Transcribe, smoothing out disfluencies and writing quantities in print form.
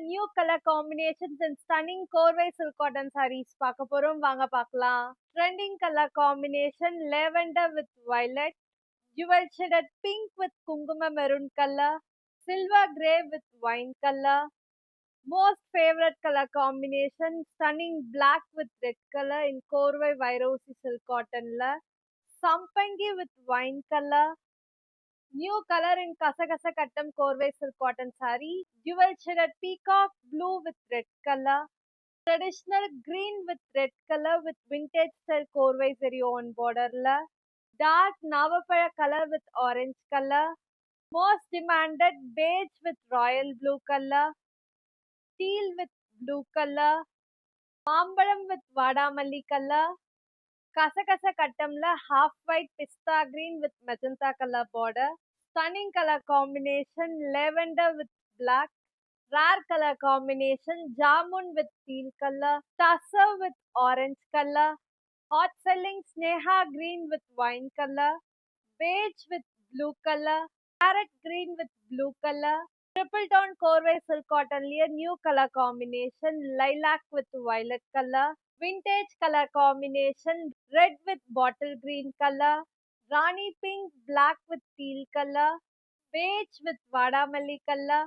New colour combinations and stunning korvai silk cotton sarees பார்க்க போறோம். வாங்க பார்க்கலாம். Trending colour combination lavender with violet, jewel shaded pink with kunguma maroon color, silver grey with wine color. Most favorite color combination stunning black with red color in Korvai Vairosi silk cotton la. Sampangi with wine color. New color in Kasagasa Kattam Korvai silk cotton saree. Jewel shaded peacock blue with red color. Traditional green with red color with vintage style Korvai zari on border la. Dark Navapaya color with orange color. Most demanded beige with royal blue color. Teal with blue color. Mambalam with Vadamalli color. Kasakasa Kattamla half white pista green with magenta color border. Stunning color combination lavender with black. Rare color combination jamun with teal color. Tussar with orange color. Hot selling Sneha green with wine color. Beige with blue color. Parrot green with blue color. Triple tone Corvay silk cotton layer new color combination lilac with violet color. Vintage color combination red with bottle green color. Rani pink black with teal color. Beige with vadamalli color.